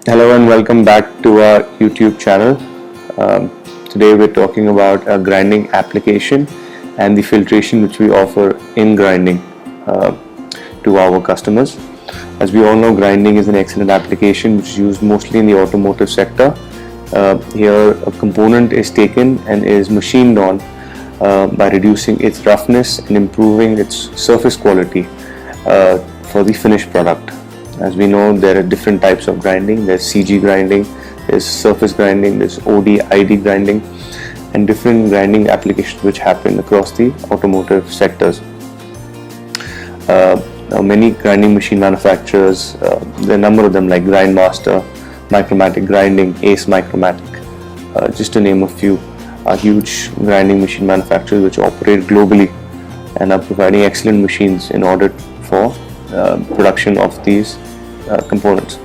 Hello and welcome back to our YouTube channel. Today we're talking about a grinding application and the filtration which we offer in grinding to our customers. As we all know, grinding is an excellent application which is used mostly in the automotive sector. Here a component is taken and is machined on by reducing its roughness and improving its surface quality for the finished product. As we know, there are different types of grinding. There's CG grinding, there's surface grinding, there's OD, ID grinding, and different grinding applications which happen across the automotive sectors. Now many grinding machine manufacturers, there are a number of them like Grindmaster, Micromatic Grinding, Ace Micromatic, just to name a few, are huge grinding machine manufacturers which operate globally and are providing excellent machines in order for production of these components.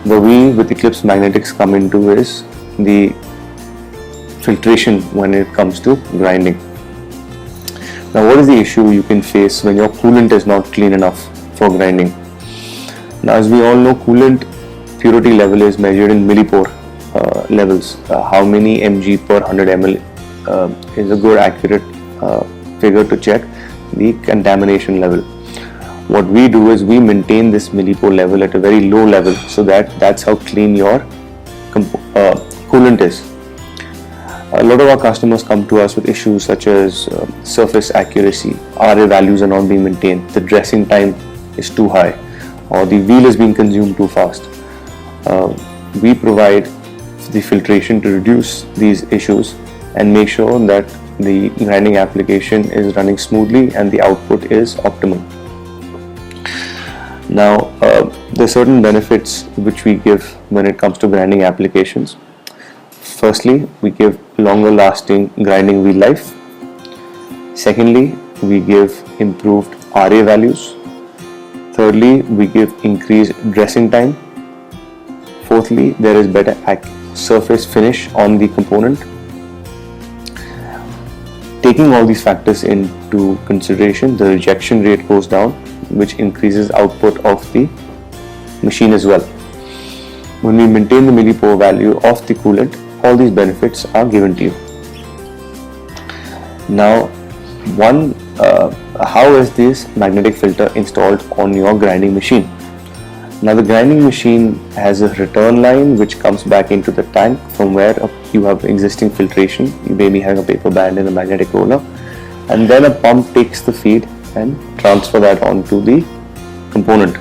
Where we with Eclipse Magnetics come into is the filtration when it comes to grinding. Now, what is the issue you can face when your coolant is not clean enough for grinding? Now, as we all know, coolant purity level is measured in millipore levels. How many mg per 100 ml is a good accurate figure to check the contamination level. What we do is we maintain this millipore level at a very low level, so that's how clean your coolant is. A lot of our customers come to us with issues such as surface accuracy, RA values are not being maintained, the dressing time is too high, or the wheel is being consumed too fast. We provide the filtration to reduce these issues and make sure that the grinding application is running smoothly and the output is optimal. Now, there are certain benefits which we give when it comes to grinding applications. Firstly, we give longer lasting grinding wheel life. Secondly, we give improved RA values. Thirdly, we give increased dressing time. Fourthly, there is better surface finish on the component. Taking all these factors into consideration, the rejection rate goes down, which increases output of the machine as well. When we maintain the millipore value of the coolant, all these benefits are given to you. Now, how is this magnetic filter installed on your grinding machine? Now, the grinding machine has a return line which comes back into the tank from where you have existing filtration. You may be having a paper band and a magnetic roller, and then a pump takes the feed and transfer that onto the component.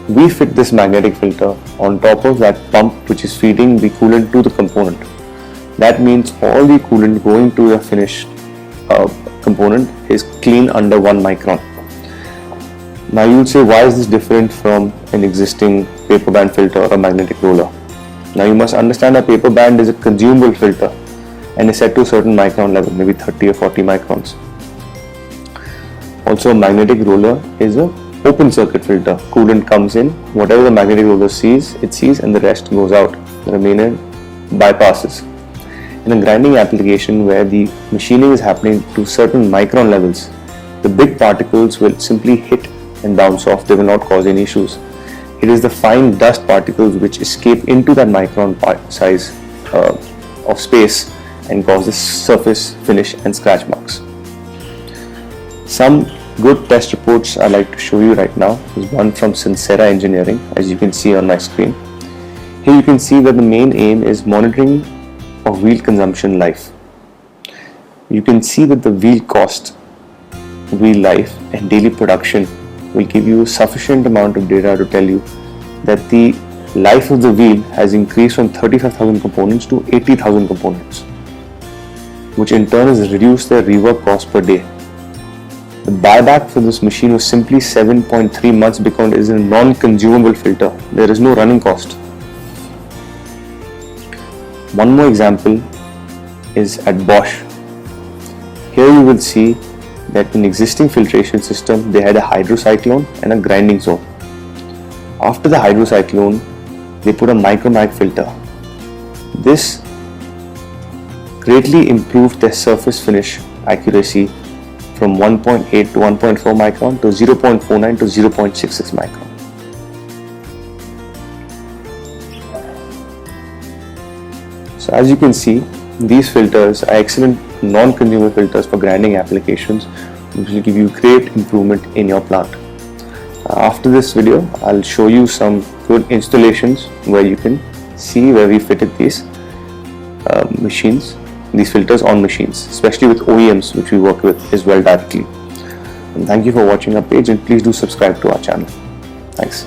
We fit this magnetic filter on top of that pump which is feeding the coolant to the component. That means all the coolant going to the finished component is clean under 1 micron. Now you would say, why is this different from an existing paper band filter or a magnetic roller? Now you must understand a paper band is a consumable filter and is set to a certain micron level, maybe 30 or 40 microns. Also, a magnetic roller is an open circuit filter. Coolant comes in, whatever the magnetic roller sees, it sees, and the rest goes out. The remainder bypasses. In a grinding application where the machining is happening to certain micron levels, the big particles will simply hit and bounce off. They will not cause any issues. It is the fine dust particles which escape into that micron size of space and causes surface finish and scratch marks. Some good test reports I like to show you right now is one from Sincera Engineering, as you can see on my screen. Here you can see that the main aim is monitoring of wheel consumption life. You can see that the wheel cost, wheel life and daily production will give you a sufficient amount of data to tell you that the life of the wheel has increased from 35,000 components to 80,000 components, which in turn has reduced their rework cost per day. The buyback for this machine was simply 7.3 months because it is a non-consumable filter. There is no running cost. One more example is at Bosch. Here you will see that in existing filtration system they had a hydrocyclone and a grinding zone. After the hydrocyclone, they put a micromatic filter. This greatly improved their surface finish accuracy from 1.8 to 1.4 micron to 0.49 to 0.66 micron. So as you can see, these filters are excellent non-consumer filters for grinding applications, which will give you great improvement in your plant. After this video, I'll show you some good installations where you can see where we fitted these these filters on machines, especially with OEMs, which we work with as well directly. And thank you for watching our page, and please do subscribe to our channel. Thanks.